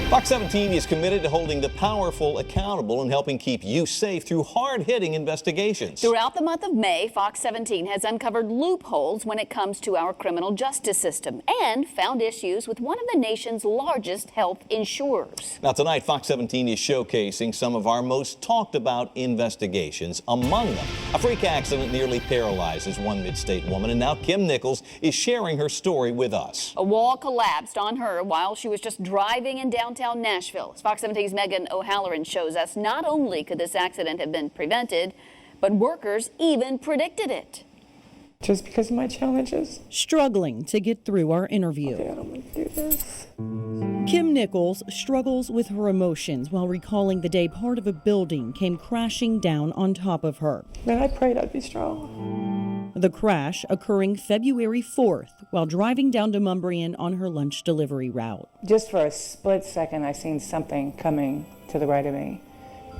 Fox 17 is committed to holding the powerful accountable and helping keep you safe through hard-hitting investigations. Throughout the month of May, Fox 17 has uncovered loopholes when it comes to our criminal justice system and found issues with one of the nation's largest health insurers. Now tonight, Fox 17 is showcasing some of our most talked about investigations. Among them, a freak accident nearly paralyzes one mid-state woman, and now Kim Nichols is sharing her story with us. A wall collapsed on her while she was just driving in downtown Nashville. As Fox 17's Megan O'Halloran shows us, not only could this accident have been prevented, but workers even predicted it. Just because of my challenges. Struggling to get through our interview. Okay, I don't want to do this. Kim Nichols struggles with her emotions while recalling the day part of a building came crashing down on top of her. Man, I prayed I'd be strong. The crash occurring February 4th while driving down to Mumbrian on her lunch delivery route. Just for a split second, I seen something coming to the right of me.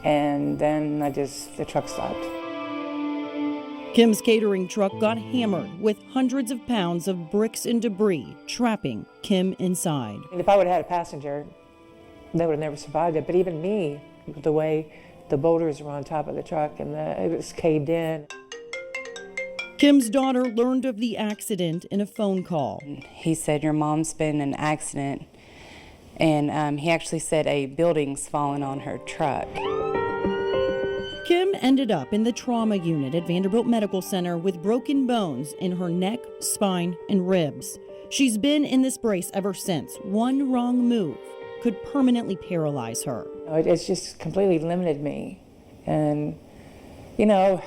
And then the truck stopped. Kim's catering truck got hammered with hundreds of pounds of bricks and debris, trapping Kim inside. And if I would have had a passenger, they would have never survived it. But even me, the way the boulders were on top of the truck and it was caved in. Kim's daughter learned of the accident in a phone call. He said, your mom's been in an accident, and he actually said a building's fallen on her truck. Kim ended up in the trauma unit at Vanderbilt Medical Center with broken bones in her neck, spine, and ribs. She's been in this brace ever since. One wrong move could permanently paralyze her. It's just completely limited me. And, you know,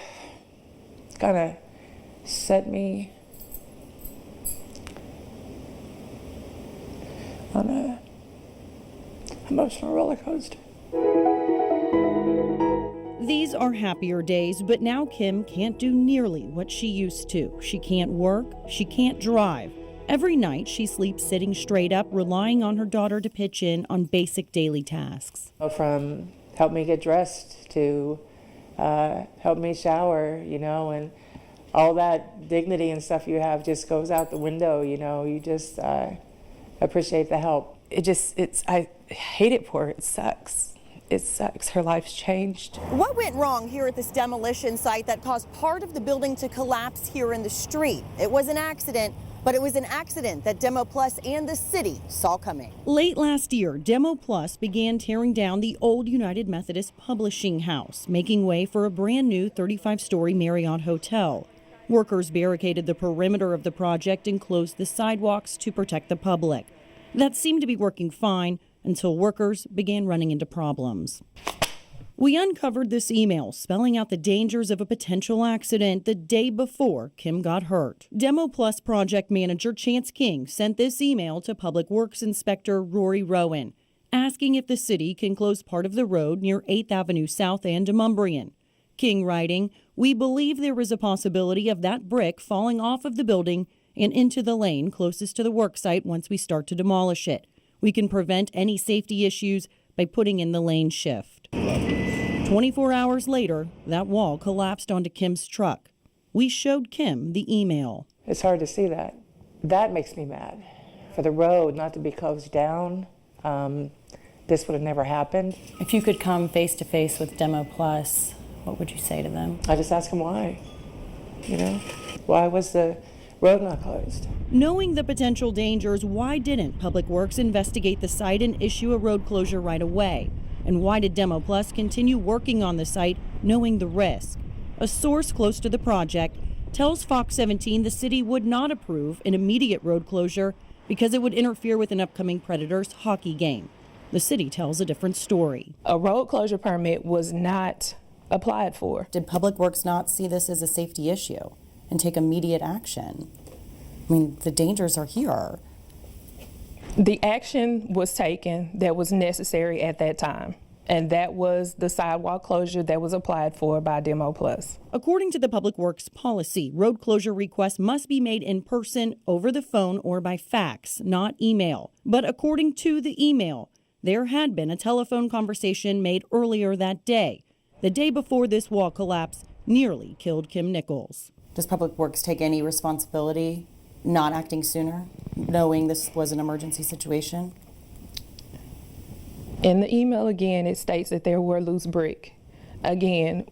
kind of set me on an emotional roller coaster. These are happier days, but now Kim can't do nearly what she used to. She can't work, she can't drive. Every night she sleeps sitting straight up, relying on her daughter to pitch in on basic daily tasks. From help me get dressed to help me shower, and all that dignity and stuff you have just goes out the window, you just appreciate the help. I hate it for her. It sucks. It sucks. Her life's changed. What went wrong here at this demolition site that caused part of the building to collapse here in the street? It was an accident, but it was an accident that Demo Plus and the city saw coming. Late last year, Demo Plus began tearing down the old United Methodist Publishing House, making way for a brand new 35-story Marriott hotel. Workers barricaded the perimeter of the project and closed the sidewalks to protect the public. That seemed to be working fine until workers began running into problems. We uncovered this email spelling out the dangers of a potential accident the day before Kim got hurt. Demo Plus project manager Chance King sent this email to Public Works Inspector Rory Rowan, asking if the city can close part of the road near 8th Avenue South and Mumbrian. King writing, "We believe there is a possibility of that brick falling off of the building and into the lane closest to the worksite once we start to demolish it. We can prevent any safety issues by putting in the lane shift." 24 hours later, that wall collapsed onto Kim's truck. We showed Kim the email. It's hard to see that. That makes me mad. For the road not to be closed down, this would have never happened. If you could come face to face with Demo Plus, what would you say to them? I just ask them why. Why was the road not closed? Knowing the potential dangers, why didn't Public Works investigate the site and issue a road closure right away? And why did Demo Plus continue working on the site knowing the risk? A source close to the project tells Fox 17 the city would not approve an immediate road closure because it would interfere with an upcoming Predators hockey game. The city tells a different story. A road closure permit was not applied for. Did Public Works not see this as a safety issue and take immediate action? I mean, the dangers are here. The action was taken that was necessary at that time, and that was the sidewalk closure that was applied for by Demo Plus. According to the Public Works policy, road closure requests must be made in person, over the phone, or by fax, not email. But according to the email, there had been a telephone conversation made earlier that day, the day before this wall collapse nearly killed Kim Nichols. Does Public Works take any responsibility not acting sooner, knowing this was an emergency situation? In the email again, it states that there were loose brick. Again,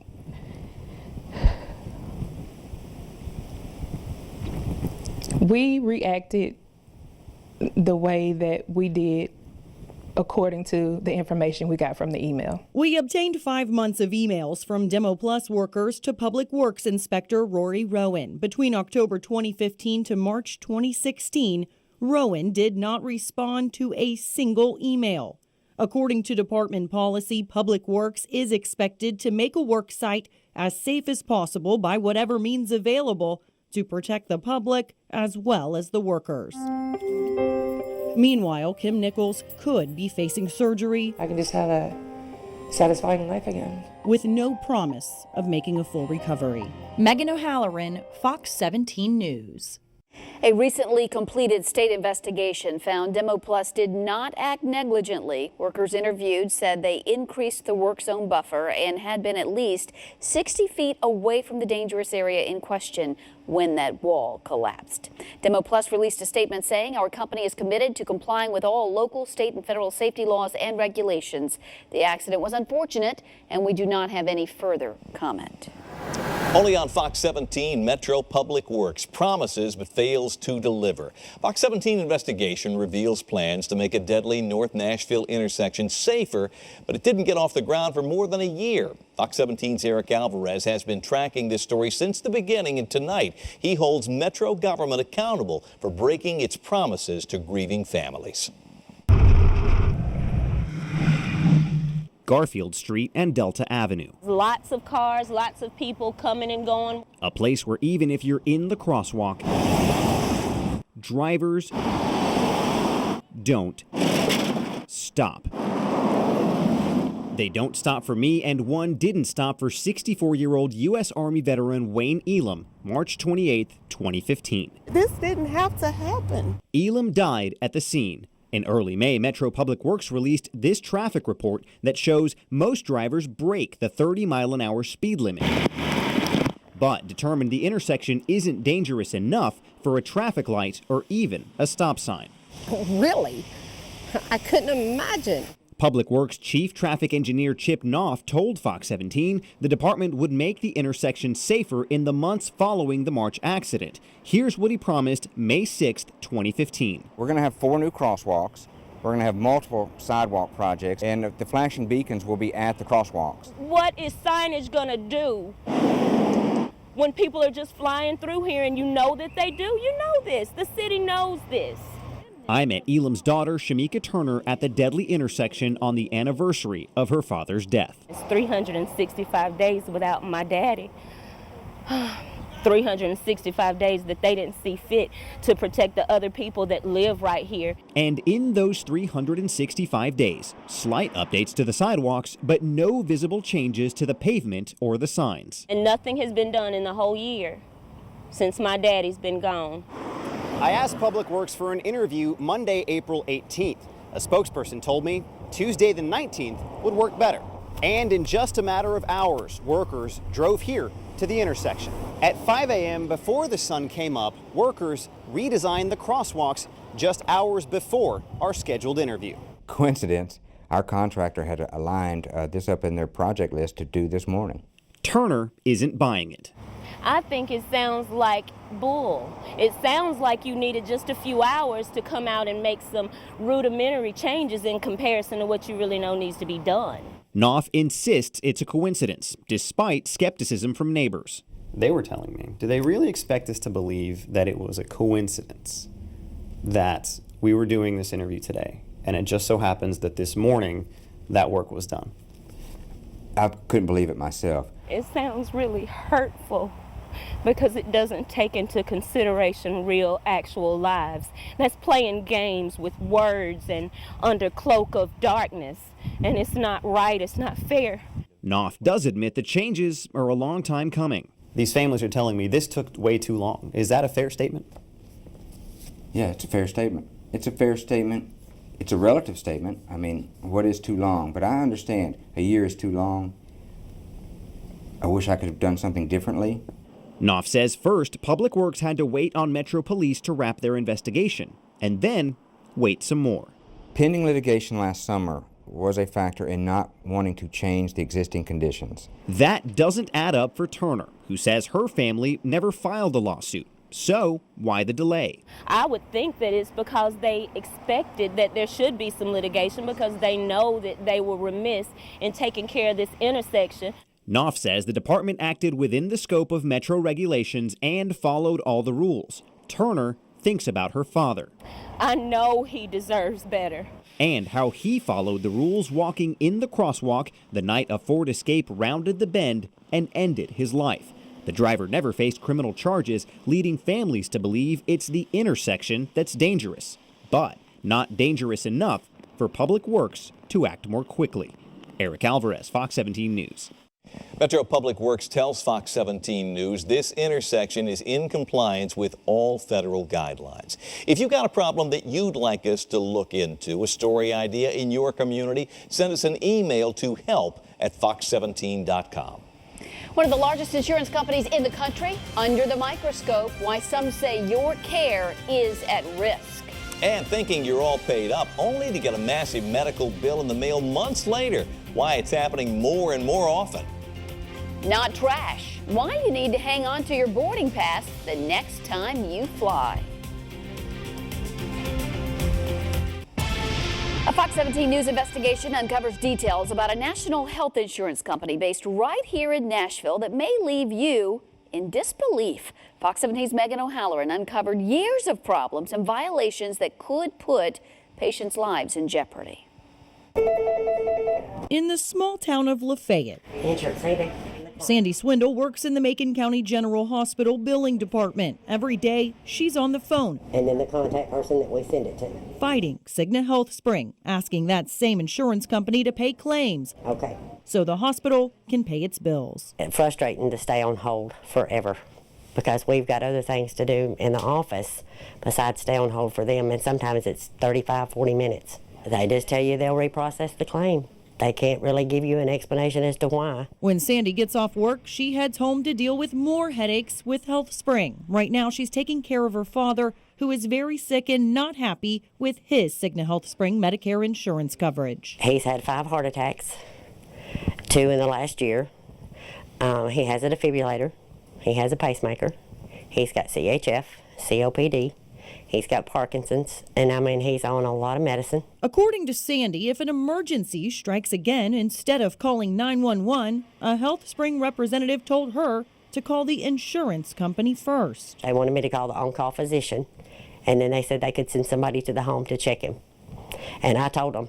we reacted the way that we did according to the information we got from the email. We obtained 5 months of emails from Demo Plus workers to Public Works Inspector Rory Rowan. Between October 2015 to March 2016, Rowan did not respond to a single email. According to department policy, Public Works is expected to make a work site as safe as possible by whatever means available to protect the public as well as the workers. Meanwhile, Kim Nichols could be facing surgery. I can just have a satisfying life again. With no promise of making a full recovery. Megan O'Halloran, Fox 17 News. A recently completed state investigation found Demo Plus did not act negligently. Workers interviewed said they increased the work zone buffer and had been at least 60 feet away from the dangerous area in question when that wall collapsed. Demo Plus released a statement saying our company is committed to complying with all local, state, and federal safety laws and regulations. The accident was unfortunate, and we do not have any further comment. Only on Fox 17, Metro Public Works promises but fails to deliver. Fox 17 investigation reveals plans to make a deadly North Nashville intersection safer, but it didn't get off the ground for more than a year. Fox 17's Eric Alvarez has been tracking this story since the beginning, and tonight he holds Metro government accountable for breaking its promises to grieving families. Garfield Street and Delta Avenue. Lots of cars, lots of people coming and going. A place where even if you're in the crosswalk, drivers don't stop. They don't stop for me, and one didn't stop for 64-year-old U.S. Army veteran Wayne Elam, March 28, 2015. This didn't have to happen. Elam died at the scene. In early May, Metro Public Works released this traffic report that shows most drivers break the 30-mile-an-hour speed limit, but determined the intersection isn't dangerous enough for a traffic light or even a stop sign. Really? I couldn't imagine. Public Works Chief Traffic Engineer Chip Knopf told Fox 17 the department would make the intersection safer in the months following the March accident. Here's what he promised May 6, 2015. We're going to have 4 new crosswalks. We're going to have multiple sidewalk projects, and the flashing beacons will be at the crosswalks. What is signage going to do when people are just flying through here and you know that they do? You know this. The city knows this. I met Elam's daughter, Shamika Turner, at the deadly intersection on the anniversary of her father's death. It's 365 days without my daddy. 365 days that they didn't see fit to protect the other people that live right here. And in those 365 days, slight updates to the sidewalks, but no visible changes to the pavement or the signs. And nothing has been done in the whole year since my daddy's been gone. I asked Public Works for an interview Monday, April 18th. A spokesperson told me Tuesday the 19th would work better. And in just a matter of hours, workers drove here to the intersection. At 5 a.m. before the sun came up, workers redesigned the crosswalks just hours before our scheduled interview. Coincidence, our contractor had aligned this up in their project list to do this morning. Turner isn't buying it. I think it sounds like bull. It sounds like you needed just a few hours to come out and make some rudimentary changes in comparison to what you really know needs to be done. Knopf insists it's a coincidence, despite skepticism from neighbors. They were telling me, do they really expect us to believe that it was a coincidence that we were doing this interview today, and it just so happens that this morning that work was done? I couldn't believe it myself. It sounds really hurtful because it doesn't take into consideration real, actual lives. That's playing games with words and under cloak of darkness. And it's not right, it's not fair. Knopf does admit the changes are a long time coming. These families are telling me this took way too long. Is that a fair statement? Yeah, it's a fair statement. It's a fair statement. It's a relative statement. I mean, what is too long? But I understand a year is too long. I wish I could have done something differently. Knopf says first, Public Works had to wait on Metro Police to wrap their investigation, and then wait some more. Pending litigation last summer, was a factor in not wanting to change the existing conditions. That doesn't add up for Turner, who says her family never filed a lawsuit. So why the delay? I would think that it's because they expected that there should be some litigation because they know that they were remiss in taking care of this intersection. Knopf says the department acted within the scope of Metro regulations and followed all the rules. Turner thinks about her father. I know he deserves better. And how he followed the rules walking in the crosswalk the night a Ford Escape rounded the bend and ended his life. The driver never faced criminal charges, leading families to believe it's the intersection that's dangerous, but not dangerous enough for Public Works to act more quickly. Eric Alvarez, Fox 17 News. Metro Public Works tells Fox 17 News this intersection is in compliance with all federal guidelines. If you've got a problem that you'd like us to look into, a story idea in your community, send us an email to help@fox17.com. One of the largest insurance companies in the country, under the microscope, why some say your care is at risk. And thinking you're all paid up, only to get a massive medical bill in the mail months later. Why it's happening more and more often. Not trash. Why you need to hang on to your boarding pass the next time you fly. A Fox 17 News investigation uncovers details about a national health insurance company based right here in Nashville that may leave you in disbelief. Fox 17's Megan O'Halloran uncovered years of problems and violations that could put patients' lives in jeopardy. In the small town of Lafayette, Sandy Swindle works in the Macon County General Hospital billing department. Every day, she's on the phone. And then the contact person that we send it to. Fighting Cigna Health Spring, asking that same insurance company to pay claims. Okay. So the hospital can pay its bills. It's frustrating to stay on hold forever because we've got other things to do in the office besides stay on hold for them. And sometimes it's 35, 40 minutes. They just tell you they'll reprocess the claim. They can't really give you an explanation as to why. When Sandy gets off work, she heads home to deal with more headaches with Health Spring. Right now, she's taking care of her father, who is very sick and not happy with his Cigna Health Spring Medicare insurance coverage. He's had 5 heart attacks, 2 in the last year. He has a defibrillator. He has a pacemaker. He's got CHF, COPD. He's got Parkinson's, and he's on a lot of medicine. According to Sandy, if an emergency strikes again, instead of calling 911, a Health Spring representative told her to call the insurance company first. They wanted me to call the on-call physician, and then they said they could send somebody to the home to check him. And I told them,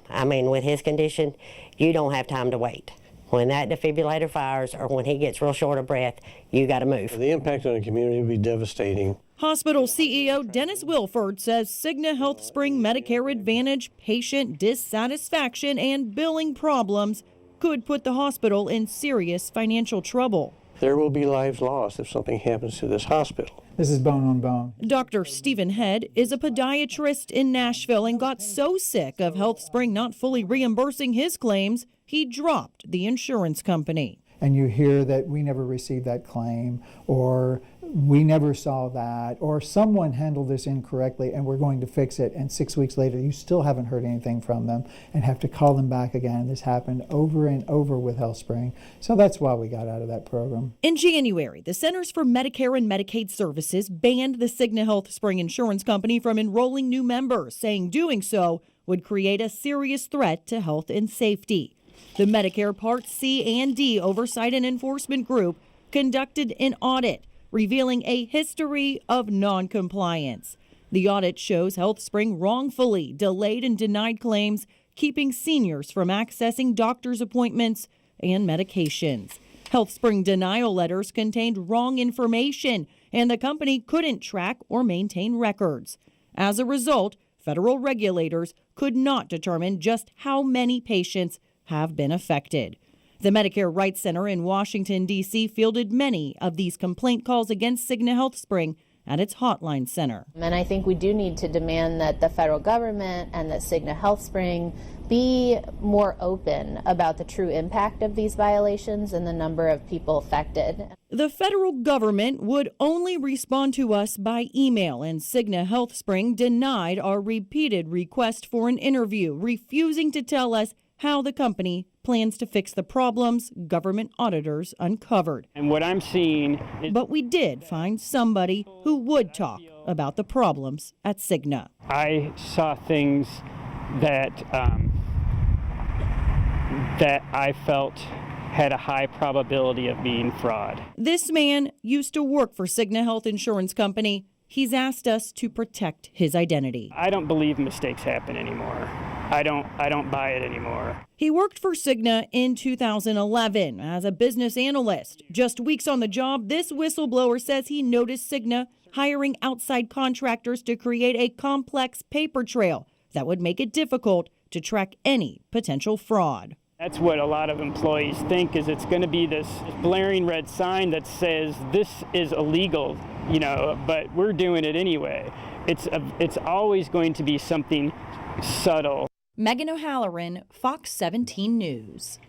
with his condition, you don't have time to wait. When that defibrillator fires or when he gets real short of breath, you got to move. The impact on the community would be devastating. Hospital CEO Dennis Wilford says Cigna Health Spring Medicare Advantage patient dissatisfaction and billing problems could put the hospital in serious financial trouble. There will be lives lost if something happens to this hospital. This is bone on bone. Dr. Stephen Head is a podiatrist in Nashville and got so sick of Health Spring not fully reimbursing his claims, he dropped the insurance company. And you hear that we never received that claim, or we never saw that, or someone handled this incorrectly and we're going to fix it, and 6 weeks later you still haven't heard anything from them and have to call them back again. This happened over and over with HealthSpring, so that's why we got out of that program. In January, the Centers for Medicare and Medicaid Services banned the Cigna Health Spring Insurance Company from enrolling new members, saying doing so would create a serious threat to health and safety. The Medicare Part C and D Oversight and Enforcement Group conducted an audit revealing a history of noncompliance. The audit shows HealthSpring wrongfully delayed and denied claims, keeping seniors from accessing doctor's appointments and medications. HealthSpring denial letters contained wrong information, and the company couldn't track or maintain records. As a result, federal regulators could not determine just how many patients have been affected. The Medicare Rights Center in Washington, D.C. fielded many of these complaint calls against Cigna Health Spring at its hotline center. And I think we do need to demand that the federal government and that Cigna Health Spring be more open about the true impact of these violations and the number of people affected. The federal government would only respond to us by email, and Cigna Health Spring denied our repeated request for an interview, refusing to tell us how the company plans to fix the problems government auditors uncovered. And what I'm seeing is... But we did find somebody who would talk about the problems at Cigna. I saw things that that I felt had a high probability of being fraud. This man used to work for Cigna Health Insurance Company. He's asked us to protect his identity. I don't believe mistakes happen anymore. I don't buy it anymore. He worked for Cigna in 2011 as a business analyst. Just weeks on the job, this whistleblower says he noticed Cigna hiring outside contractors to create a complex paper trail that would make it difficult to track any potential fraud. That's what a lot of employees think, is it's going to be this blaring red sign that says this is illegal, but we're doing it anyway. It's always going to be something subtle. Megan O'Halloran, Fox 17 News.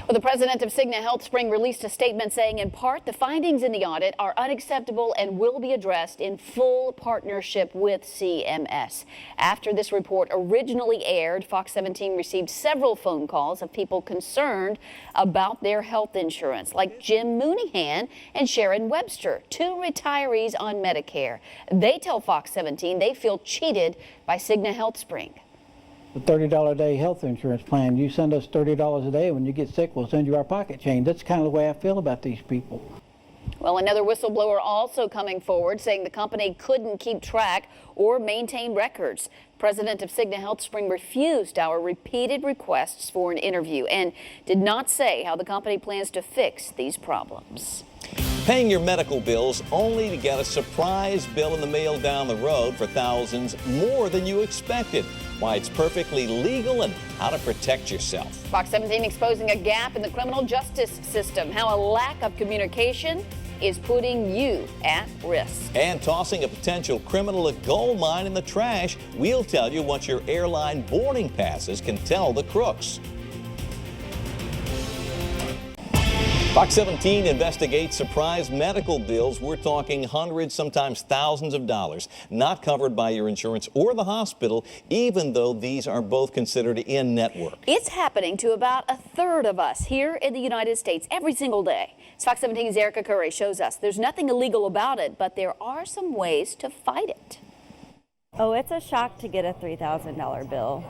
Well, the president of Cigna Health Spring released a statement saying, in part, the findings in the audit are unacceptable and will be addressed in full partnership with CMS. After this report originally aired, Fox 17 received several phone calls of people concerned about their health insurance, like Jim Mooneyhan and Sharon Webster, 2 retirees on Medicare. They tell Fox 17 they feel cheated by Cigna Health Spring. The $30 a day health insurance plan. You send us $30 a day. When you get sick, we'll send you our pocket change. That's kind of the way I feel about these people. Well, another whistleblower also coming forward saying the company couldn't keep track or maintain records. President of Cigna Health Spring refused our repeated requests for an interview and did not say how the company plans to fix these problems. Paying your medical bills only to get a surprise bill in the mail down the road for thousands more than you expected. Why it's perfectly legal and how to protect yourself. Fox 17 exposing a gap in the criminal justice system, how a lack of communication is putting you at risk. And tossing a potential criminal a gold mine in the trash. We'll tell you what your airline boarding passes can tell the crooks. Fox 17 investigates surprise medical bills. We're talking hundreds, sometimes thousands of dollars, not covered by your insurance or the hospital, even though these are both considered in-network. It's happening to about a third of us here in the United States every single day. As Fox 17's Erica Curry shows us, there's nothing illegal about it, but there are some ways to fight it. Oh, it's a shock to get a $3,000 bill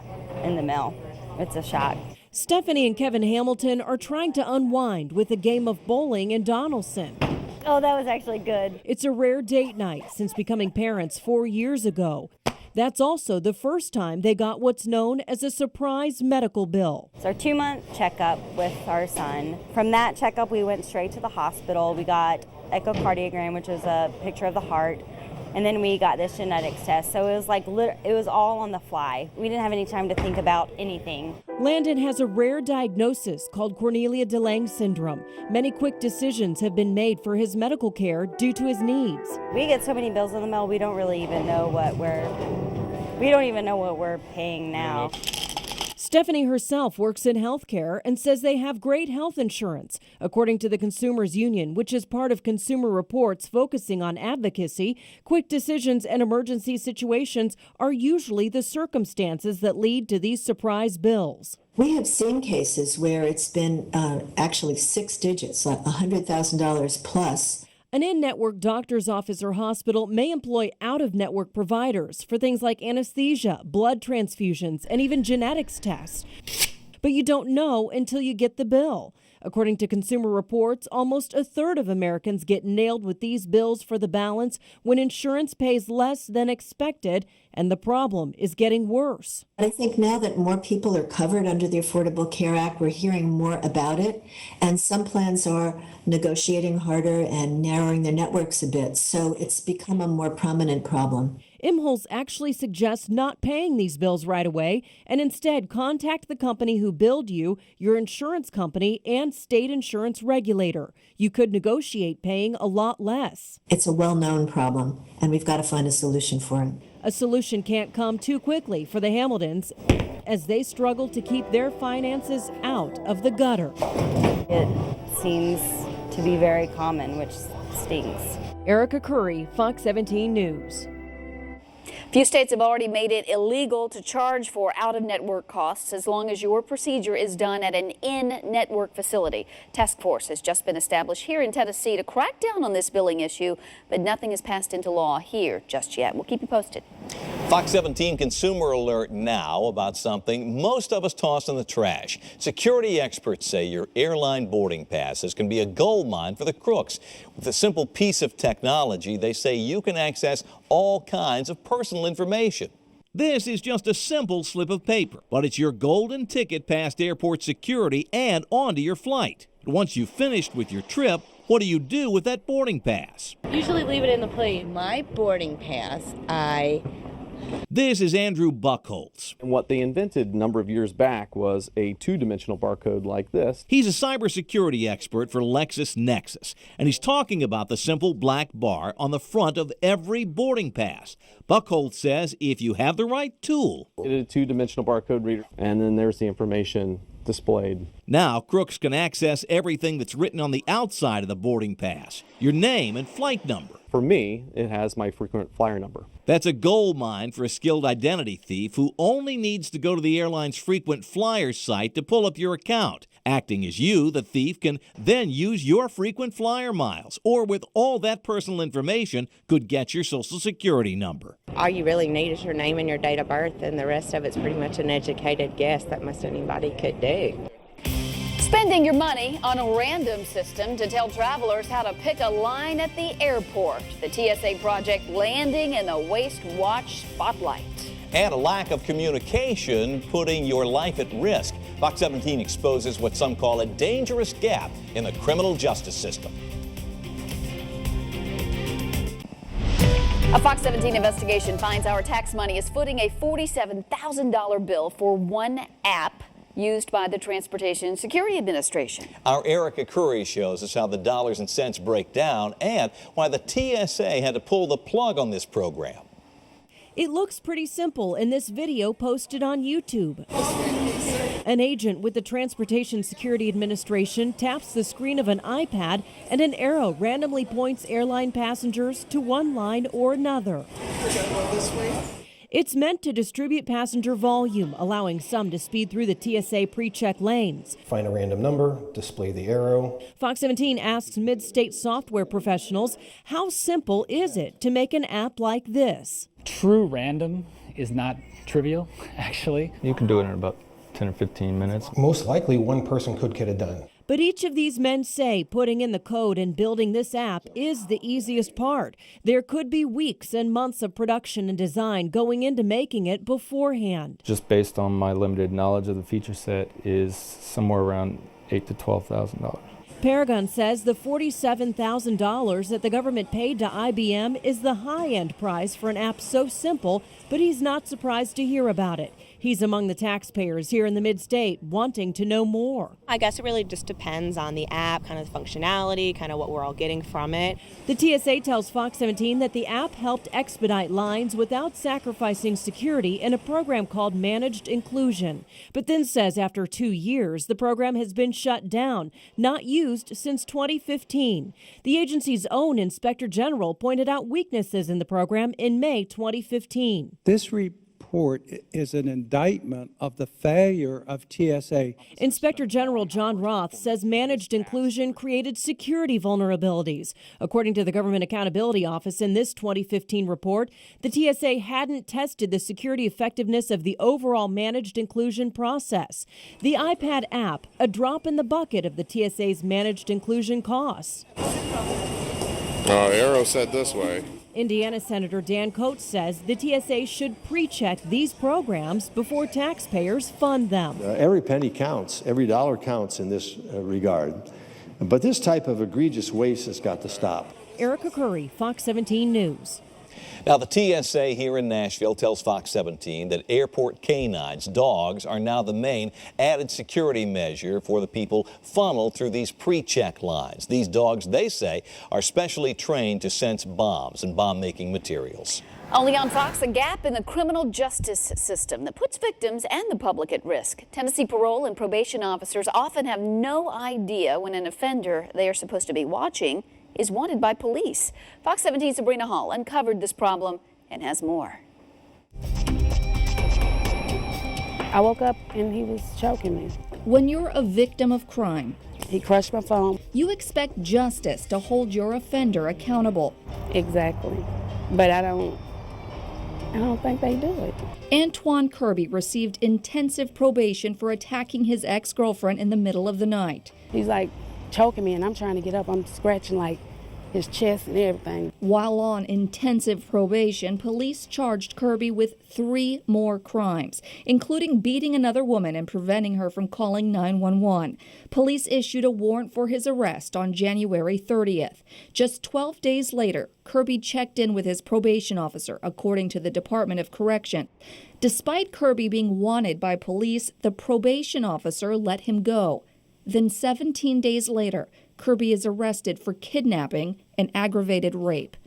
in the mail. It's a shock. Stephanie and Kevin Hamilton are trying to unwind with a game of bowling in Donaldson. Oh, that was actually good. It's a rare date night since becoming parents 4 years ago. That's also the first time they got what's known as a surprise medical bill. It's our 2-month checkup with our son. From that checkup, we went straight to the hospital. We got echocardiogram, which is a picture of the heart. And then we got this genetics test. So it was like, it was all on the fly. We didn't have any time to think about anything. Landon has a rare diagnosis called Cornelia de Lange syndrome. Many quick decisions have been made for his medical care due to his needs. We get so many bills in the mail, we don't really even know what we're paying now. Stephanie herself works in healthcare and says they have great health insurance. According to the Consumers Union, which is part of Consumer Reports focusing on advocacy, quick decisions and emergency situations are usually the circumstances that lead to these surprise bills. We have seen cases where it's been actually 6 digits, like $100,000 plus. An in-network doctor's office or hospital may employ out-of-network providers for things like anesthesia, blood transfusions, and even genetics tests. But you don't know until you get the bill. According to Consumer Reports, almost a third of Americans get nailed with these bills for the balance when insurance pays less than expected, and the problem is getting worse. I think now that more people are covered under the Affordable Care Act, we're hearing more about it, and some plans are negotiating harder and narrowing their networks a bit, so it's become a more prominent problem. Imholz actually suggests not paying these bills right away and instead contact the company who billed you, your insurance company, and state insurance regulator. You could negotiate paying a lot less. It's a well-known problem, and we've got to find a solution for it. A solution can't come too quickly for the Hamiltons as they struggle to keep their finances out of the gutter. It seems to be very common, which stinks. Erica Curry, Fox 17 News. Few states have already made it illegal to charge for out-of-network costs as long as your procedure is done at an in-network facility. Task force has just been established here in Tennessee to crack down on this billing issue, but nothing has passed into law here just yet. We'll keep you posted. Fox 17 consumer alert now about something most of us toss in the trash. Security experts say your airline boarding passes can be a gold mine for the crooks. With a simple piece of technology, they say you can access all kinds of personal information. This is just a simple slip of paper, but it's your golden ticket past airport security and onto your flight. Once you've finished with your trip, what do you do with that boarding pass? Usually leave it in the plane. My boarding pass, This is Andrew Buckholtz. And what they invented a number of years back was a two-dimensional barcode like this. He's a cybersecurity expert for LexisNexis, and he's talking about the simple black bar on the front of every boarding pass. Buckholtz says if you have the right tool. It is a two-dimensional barcode reader, and then there's the information displayed. Now, crooks can access everything that's written on the outside of the boarding pass, your name and flight number. For me, it has my frequent flyer number. That's a gold mine for a skilled identity thief who only needs to go to the airline's frequent flyer site to pull up your account. Acting as you, the thief can then use your frequent flyer miles, or with all that personal information, could get your social security number. all you really need is your name and your date of birth, and the rest of it's pretty much an educated guess that most anybody could do. Spending your money on a random system to tell travelers how to pick a line at the airport. The TSA project landing in the Waste Watch spotlight. And a lack of communication putting your life at risk. Fox 17 exposes what some call a dangerous gap in the criminal justice system. A Fox 17 investigation finds our tax money is footing a $47,000 bill for one app used by the Transportation Security Administration. Our Erica Curry shows us how the dollars and cents break down and why the TSA had to pull the plug on this program. It looks pretty simple in this video posted on YouTube. An agent with the Transportation Security Administration taps the screen of an iPad and an arrow randomly points airline passengers to one line or another. It's meant to distribute passenger volume, allowing some to speed through the TSA pre-check lanes. Find a random number, display the arrow. Fox 17 asks mid-state software professionals, how simple is it to make an app like this? True random is not trivial, actually. You can do it in about 10 or 15 minutes. Most likely one person could get it done. But each of these men say putting in the code and building this app is the easiest part. There could be weeks and months of production and design going into making it beforehand. Just based on my limited knowledge of the feature set is somewhere around $8,000 to $12,000. Paragon says the $47,000 that the government paid to IBM is the high-end price for an app so simple, but he's not surprised to hear about it. He's among the taxpayers here in the mid-state wanting to know more. I guess it really just depends on the app, kind of the functionality, kind of what we're all getting from it. The TSA tells Fox 17 that the app helped expedite lines without sacrificing security in a program called Managed Inclusion, but then says after 2 years the program has been shut down, not used since 2015. The agency's own Inspector General pointed out weaknesses in the program in May 2015. This report is an indictment of the failure of TSA. Inspector General John Roth says Managed Inclusion created security vulnerabilities. According to the Government Accountability Office in this 2015 report, the TSA hadn't tested the security effectiveness of the overall Managed Inclusion process. The iPad app, a drop in the bucket of the TSA's Managed Inclusion costs. Arrow said this way. Indiana Senator Dan Coates says the TSA should pre-check these programs before taxpayers fund them. Every penny counts, every dollar counts in this regard. But this type of egregious waste has got to stop. Erica Curry, Fox 17 News. Now, the TSA here in Nashville tells Fox 17 that airport canines, dogs, are now the main added security measure for the people funneled through these pre-check lines. These dogs, they say, are specially trained to sense bombs and bomb-making materials. Only on Fox, a gap in the criminal justice system that puts victims and the public at risk. Tennessee parole and probation officers often have no idea when an offender they are supposed to be watching is wanted by police. Fox 17's Sabrina Hall uncovered this problem and has more. I woke up and he was choking me. When you're a victim of crime, he crushed my phone. You expect justice to hold your offender accountable. Exactly. But I don't think they do it. Antoine Kirby received intensive probation for attacking his ex-girlfriend in the middle of the night. He's like choking me and I'm trying to get up. I'm scratching like his chest and everything. While on intensive probation, police charged Kirby with 3 more crimes, including beating another woman and preventing her from calling 911. Police issued a warrant for his arrest on January 30th. Just 12 days later, Kirby checked in with his probation officer, according to the Department of Correction. Despite Kirby being wanted by police, the probation officer let him go. Then 17 days later, Kirby is arrested for kidnapping and aggravated rape.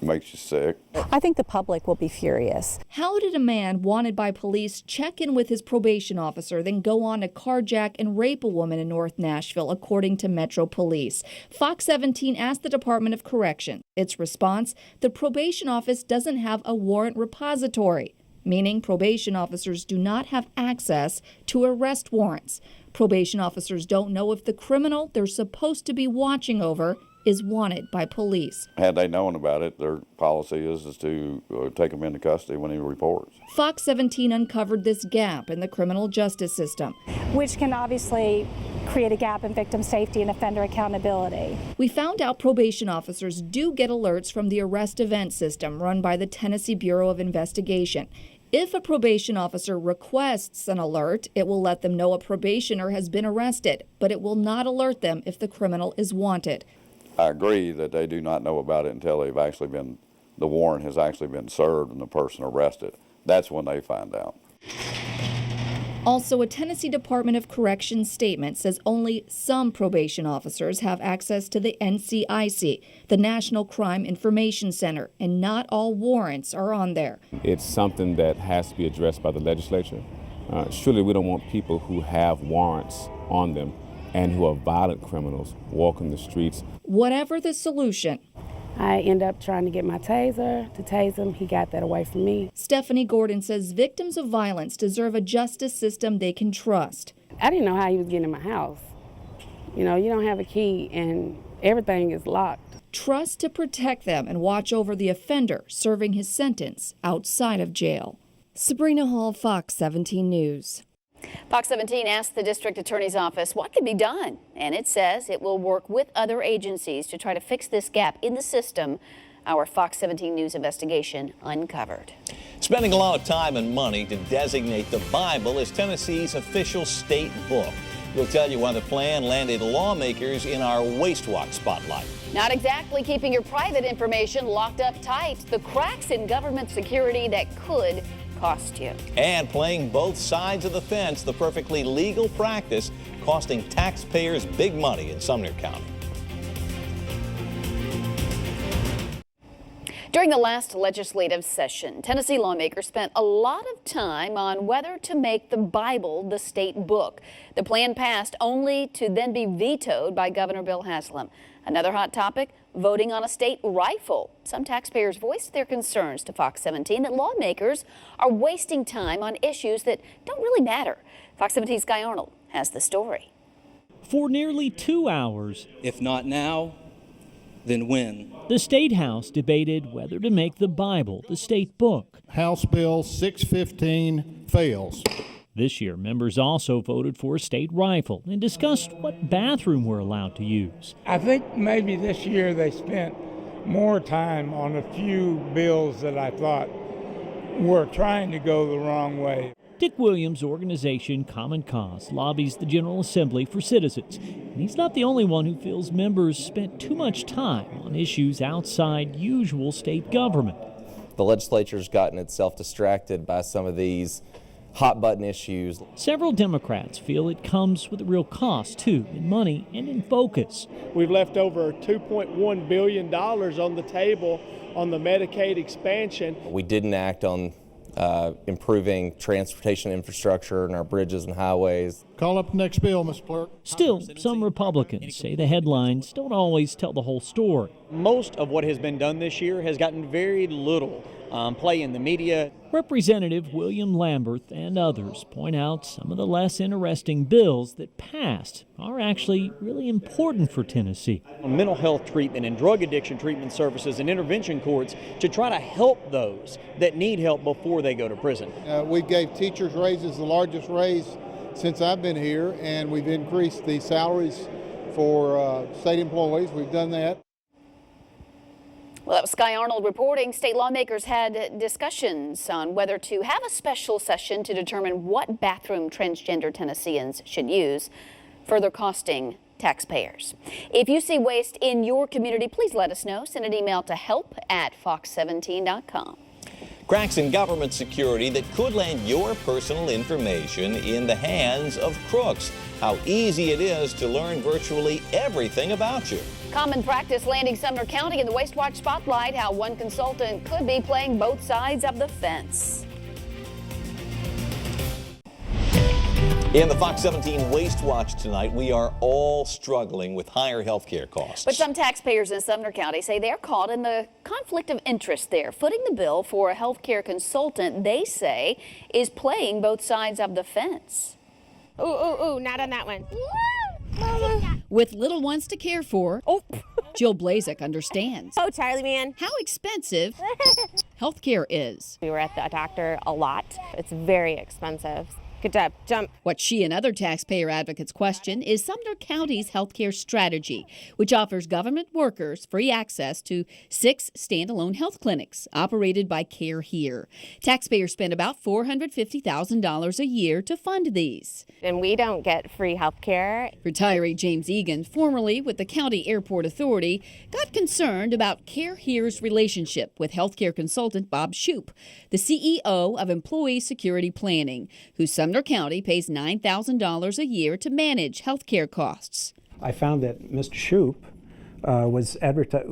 Makes you sick. I think the public will be furious. How did a man wanted by police check in with his probation officer, then go on to carjack and rape a woman in North Nashville, according to Metro Police? Fox 17 asked the Department of Correction. Its response, the probation office doesn't have a warrant repository, meaning probation officers do not have access to arrest warrants. Probation officers don't know if the criminal they're supposed to be watching over is wanted by police. Had they known about it, their policy is to take him into custody when he reports. Fox 17 uncovered this gap in the criminal justice system, which can obviously create a gap in victim safety and offender accountability. We found out probation officers do get alerts from the arrest event system run by the Tennessee Bureau of Investigation. If a probation officer requests an alert, it will let them know a probationer has been arrested, but it will not alert them if the criminal is wanted. I agree that they do not know about it until the warrant has actually been served and the person arrested. That's when they find out. Also, a Tennessee Department of Corrections statement says only some probation officers have access to the NCIC, the National Crime Information Center, and not all warrants are on there. It's something that has to be addressed by the legislature. Surely we don't want people who have warrants on them and who are violent criminals walking the streets. Whatever the solution, I end up trying to get my taser to tase him. He got that away from me. Stephanie Gordon says victims of violence deserve a justice system they can trust. I didn't know how he was getting in my house. You know, you don't have a key and everything is locked. Trust to protect them and watch over the offender serving his sentence outside of jail. Sabrina Hall, Fox 17 News. Fox 17 asked the district attorney's office what can be done, and it says it will work with other agencies to try to fix this gap in the system our Fox 17 News investigation uncovered. Spending a lot of time and money to designate the Bible as Tennessee's official state book. We'll tell you why the plan landed lawmakers in our Waste Watch spotlight. Not exactly keeping your private information locked up tight. The cracks in government security that could cost you. And playing both sides of the fence, the perfectly legal practice costing taxpayers big money in Sumner County. During the last legislative session, Tennessee lawmakers spent a lot of time on whether to make the Bible the state book. The plan passed only to then be vetoed by Governor Bill Haslam. Another hot topic, voting on a state rifle. Some taxpayers voiced their concerns to Fox 17 that lawmakers are wasting time on issues that don't really matter. Fox 17's Guy Arnold has the story. For nearly 2 hours, if not now, then when? The State House debated whether to make the Bible the state book. House Bill 615 fails. This year, members also voted for a state rifle and discussed what bathroom we're allowed to use. I think maybe this year they spent more time on a few bills that I thought were trying to go the wrong way. Dick Williams' organization, Common Cause, lobbies the General Assembly for citizens. And he's not the only one who feels members spent too much time on issues outside usual state government. The legislature's gotten itself distracted by some of these hot-button issues. Several Democrats feel it comes with a real cost, too, in money and in focus. We've left over $2.1 billion on the table on the Medicaid expansion. We didn't act on improving transportation infrastructure and our bridges and highways. Call up the next bill, Mr. Clerk. Still, some Republicans say the headlines don't always tell the whole story. Most of what has been done this year has gotten very little play in the media. Representative William Lambert and others point out some of the less interesting bills that passed are actually really important for Tennessee. Mental health treatment and drug addiction treatment services and intervention courts to try to help those that need help before they go to prison. We gave teachers raises, the largest raise since I've been here, and we've increased the salaries for state employees. We've done that. Well, that was Sky Arnold reporting. State lawmakers had discussions on whether to have a special session to determine what bathroom transgender Tennesseans should use, further costing taxpayers. If you see waste in your community, please let us know. Send an email to help@fox17.com. Cracks in government security that could land your personal information in the hands of crooks. How easy it is to learn virtually everything about you. Common practice landing Sumner County in the Waste Watch spotlight, how one consultant could be playing both sides of the fence. In the Fox 17 Waste Watch tonight, we are all struggling with higher health care costs. But some taxpayers in Sumner County say they're caught in the conflict of interest there, footing the bill for a health care consultant they say is playing both sides of the fence. Ooh, not on that one. With little ones to care for, Jill Blazek understands. Oh, Charlie, man. How expensive healthcare is. We were at the doctor a lot. It's very expensive. Good job. Jump. What she and other taxpayer advocates question is Sumner County's healthcare strategy, which offers government workers free access to 6 standalone health clinics operated by Care Here. Taxpayers spend about $450,000 a year to fund these. And we don't get free health care. Retiree James Egan, formerly with the County Airport Authority, got concerned about Care Here's relationship with healthcare consultant Bob Shoup, the CEO of Employee Security Planning, who Sumner County pays $9,000 a year to manage health care costs. I found that Mr. Shoup was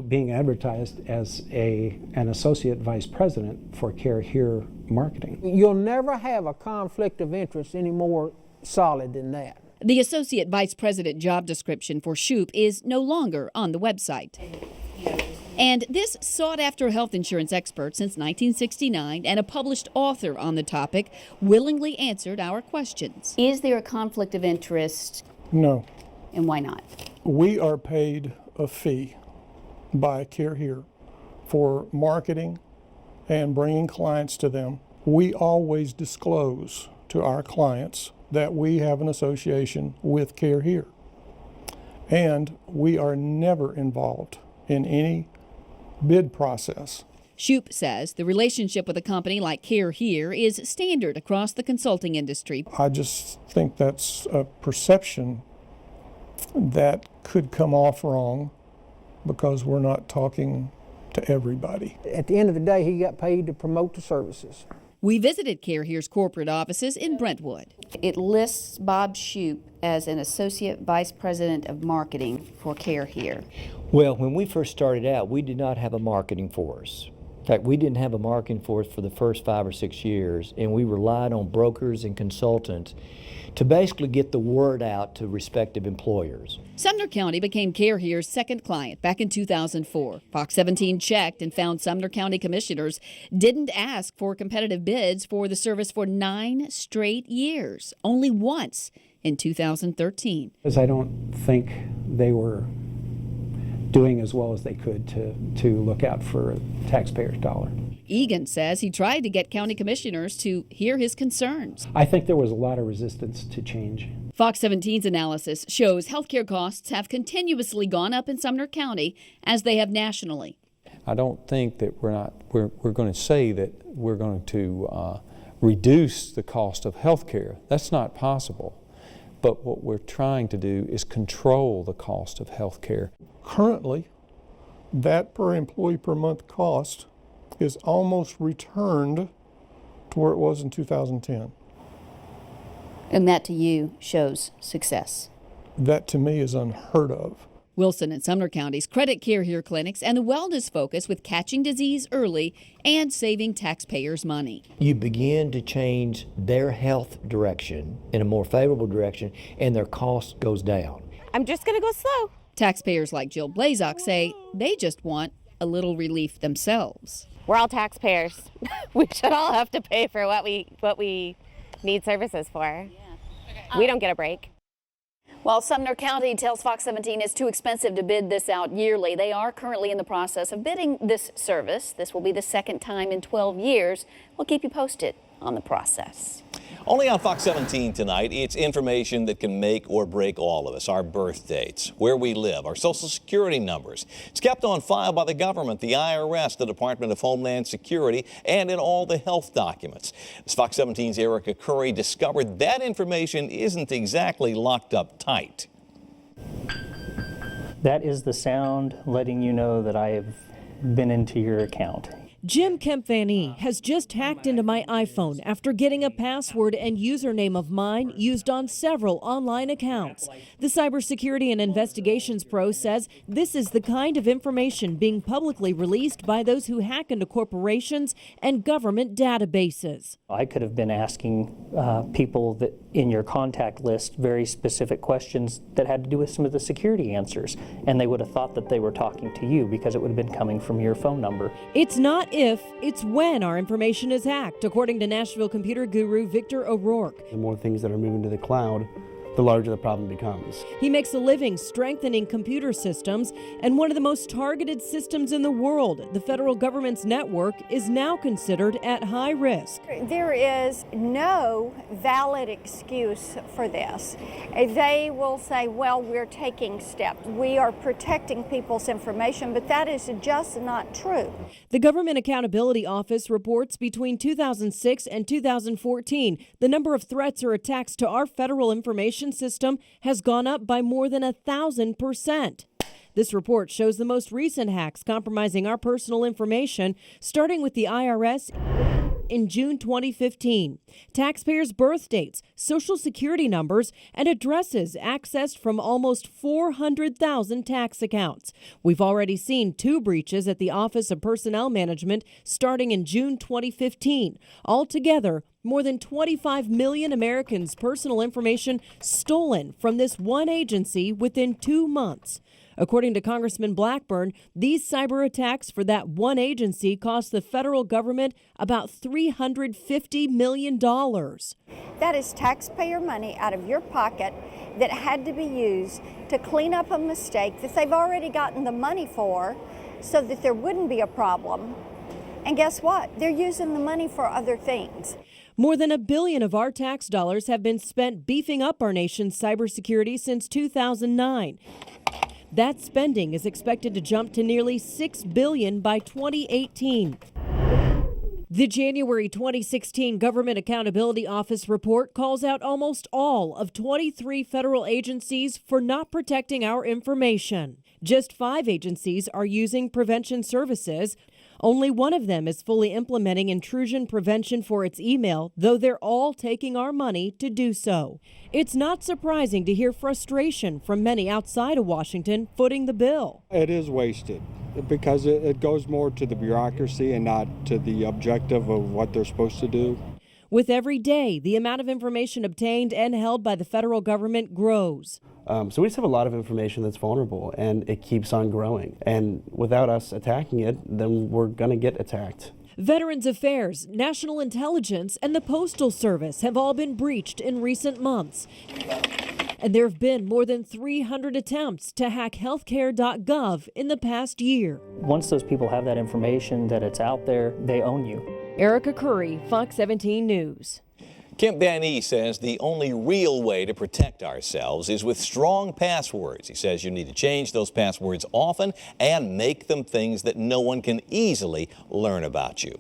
being advertised as an associate vice president for Care Here marketing. You'll never have a conflict of interest any more solid than that. The associate vice president job description for Shoup is no longer on the website. And this sought-after health insurance expert since 1969 and a published author on the topic willingly answered our questions. Is there a conflict of interest? No. And why not? We are paid a fee by Care Here for marketing and bringing clients to them. We always disclose to our clients that we have an association with Care Here. And we are never involved in any bid process. Shoup says the relationship with a company like Care Here is standard across the consulting industry. I just think that's a perception that could come off wrong because we're not talking to everybody. At the end of the day, he got paid to promote the services. We visited Care Here's corporate offices in Brentwood. It lists Bob Shoup as an associate vice president of marketing for Care Here. Well, when we first started out, we did not have a marketing force. In fact, we didn't have a marketing force for the first 5 or 6 years, and we relied on brokers and consultants to basically get the word out to respective employers. Sumner County became Care Here's second client back in 2004. Fox 17 checked and found Sumner County commissioners didn't ask for competitive bids for the service for 9 straight years, only once in 2013. Because I don't think they were doing as well as they could to look out for a taxpayer's dollar. Egan says he tried to get county commissioners to hear his concerns. I think there was a lot of resistance to change. Fox 17's analysis shows healthcare costs have continuously gone up in Sumner County as they have nationally. I don't think that we're going to say that we're going to reduce the cost of health care. That's not possible. But what we're trying to do is control the cost of health care. Currently, that per employee per month cost is almost returned to where it was in 2010. And that to you shows success. That to me is unheard of. Wilson and Sumner counties credit Care Here clinics and the wellness focus with catching disease early and saving taxpayers money. You begin to change their health direction in a more favorable direction, and their cost goes down. I'm just going to go slow. Taxpayers like Jill Blazek say they just want a little relief themselves. we're all taxpayers. We should all have to pay for what we need services for. We don't get a break. While Sumner County tells Fox 17 it's too expensive to bid this out yearly, they are currently in the process of bidding this service. This will be the second time in 12 years. We'll keep you posted on the process. Only on Fox 17 tonight, it's information that can make or break all of us. Our birth dates, where we live, our social security numbers. It's kept on file by the government, the IRS, the Department of Homeland Security, and in all the health documents. As Fox 17's Erica Curry discovered, that information isn't exactly locked up tight. That is the sound letting you know that I have been into your account. Jim Kempfani has just hacked into my iPhone after getting a password and username of mine used on several online accounts. The cybersecurity and investigations pro says this is the kind of information being publicly released by those who hack into corporations and government databases. I could have been asking people that in your contact list very specific questions that had to do with some of the security answers, and they would have thought that they were talking to you because it would have been coming from your phone number. It's not if, it's when our information is hacked, according to Nashville computer guru Victor O'Rourke. The more things that are moving to the cloud, the larger the problem becomes. He makes a living strengthening computer systems, and one of the most targeted systems in the world, the federal government's network, is now considered at high risk. There is no valid excuse for this. They will say, well, we're taking steps. We are protecting people's information, but that is just not true. The Government Accountability Office reports between 2006 and 2014, the number of threats or attacks to our federal information system has gone up by more than 1,000%. This report shows the most recent hacks compromising our personal information, starting with the IRS in June 2015. Taxpayers' birth dates, social security numbers, and addresses accessed from almost 400,000 tax accounts. We've already seen 2 breaches at the Office of Personnel Management starting in June 2015. Altogether, more than 25 million Americans' personal information stolen from this one agency within 2 months. According to Congressman Blackburn, these cyber attacks for that one agency cost the federal government about $350 million. That is taxpayer money out of your pocket that had to be used to clean up a mistake that they've already gotten the money for so that there wouldn't be a problem. And guess what? They're using the money for other things. More than $1 billion of our tax dollars have been spent beefing up our nation's cybersecurity since 2009. That spending is expected to jump to nearly $6 billion by 2018. The January 2016 Government Accountability Office report calls out almost all of 23 federal agencies for not protecting our information. Just 5 agencies are using prevention services. Only one of them is fully implementing intrusion prevention for its email, though they're all taking our money to do so. It's not surprising to hear frustration from many outside of Washington footing the bill. It is wasted because it goes more to the bureaucracy and not to the objective of what they're supposed to do. With every day, the amount of information obtained and held by the federal government grows. So we just have a lot of information that's vulnerable, and it keeps on growing. And without us attacking it, then we're going to get attacked. Veterans Affairs, National Intelligence, and the Postal Service have all been breached in recent months. And there have been more than 300 attempts to hack healthcare.gov in the past year. Once those people have that information that it's out there, they own you. Erica Curry, Fox 17 News. Kemp Van says the only real way to protect ourselves is with strong passwords. He says you need to change those passwords often and make them things that no one can easily learn about you.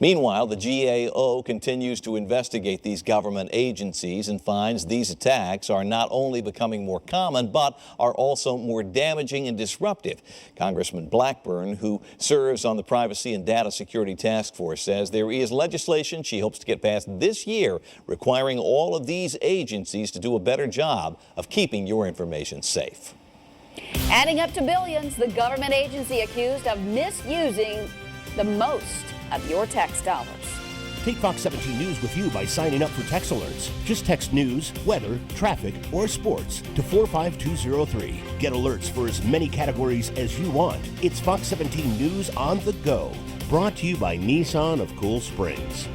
Meanwhile, the GAO continues to investigate these government agencies and finds these attacks are not only becoming more common, but are also more damaging and disruptive. Congressman Blackburn, who serves on the Privacy and Data Security Task Force, says there is legislation she hopes to get passed this year requiring all of these agencies to do a better job of keeping your information safe. Adding up to billions, the government agency accused of misusing the most of your tax dollars. Take Fox 17 News with you by signing up for text alerts. Just text news, weather, traffic, or sports to 45203. Get alerts for as many categories as you want. It's Fox 17 News on the go. Brought to you by Nissan of Cool Springs.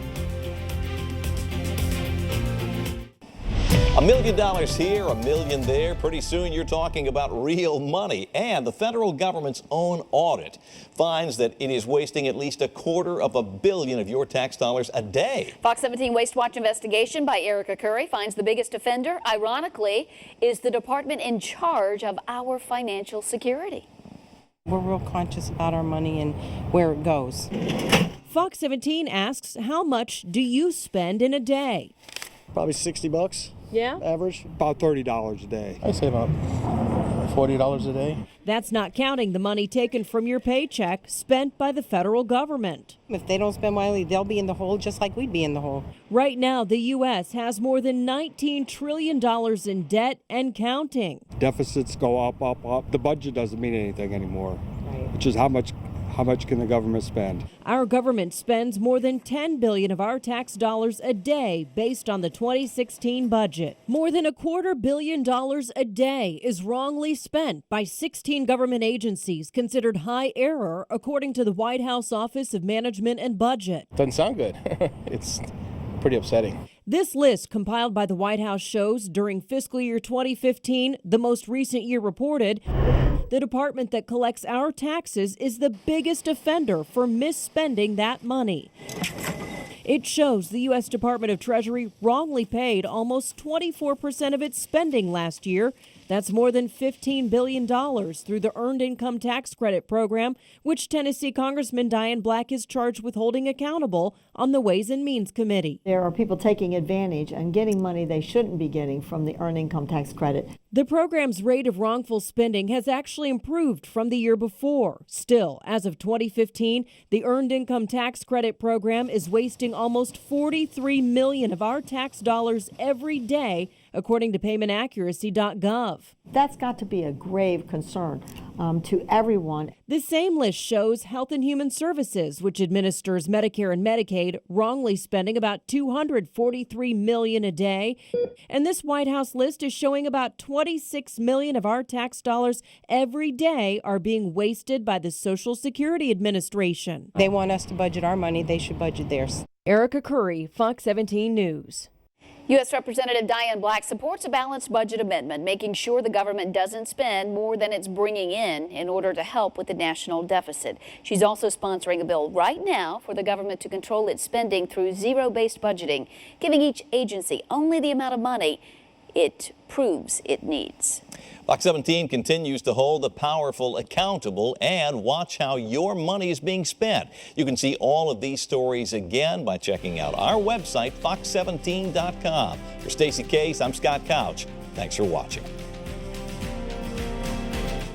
$1 million here, $1 million there. Pretty soon you're talking about real money. And the federal government's own audit finds that it is wasting at least $250 million of your tax dollars a day. Fox 17 Waste Watch investigation by Erica Curry finds the biggest offender, ironically, is the department in charge of our financial security. We're real conscious about our money and where it goes. Fox 17 asks, how much do you spend in a day? Probably $60. Yeah? Average. About $30 a day. I say about $40 a day. That's not counting the money taken from your paycheck spent by the federal government. If they don't spend wisely, they'll be in the hole just like we'd be in the hole. Right now, the U.S. has more than $19 trillion in debt and counting. Deficits go up, up, up. The budget doesn't mean anything anymore. Right. Which is how much can the government spend? Our government spends more than $10 billion of our tax dollars a day based on the 2016 budget. More than $250 million a day is wrongly spent by 16 government agencies considered high error, according to the White House Office of Management and Budget. Doesn't sound good. It's pretty upsetting. This list, compiled by the White House, shows during fiscal year 2015, the most recent year reported, the department that collects our taxes is the biggest offender for misspending that money. It shows the U.S. Department of Treasury wrongly paid almost 24% of its spending last year. That's more than $15 billion through the Earned Income Tax Credit program, which Tennessee Congressman Diane Black is charged with holding accountable on the Ways and Means Committee. There are people taking advantage and getting money they shouldn't be getting from the Earned Income Tax Credit. The program's rate of wrongful spending has actually improved from the year before. Still, as of 2015, the Earned Income Tax Credit program is wasting almost $43 million of our tax dollars every day, according to payment.accuracy.gov. That's got to be a grave concern to everyone. The same list shows Health and Human Services, which administers Medicare and Medicaid, wrongly spending about $243 million a day. And this White House list is showing about $26 million of our tax dollars every day are being wasted by the Social Security Administration. They want us to budget our money, they should budget theirs. Erica Curry, Fox 17 News. U.S. Representative Diane Black supports a balanced budget amendment, making sure the government doesn't spend more than it's bringing in order to help with the national deficit. She's also sponsoring a bill right now for the government to control its spending through zero-based budgeting, giving each agency only the amount of money it proves it needs. Fox 17 continues to hold the powerful accountable and watch how your money is being spent. You can see all of these stories again by checking out our website, fox17.com. For Stacey Case, I'm Scott Couch. Thanks for watching.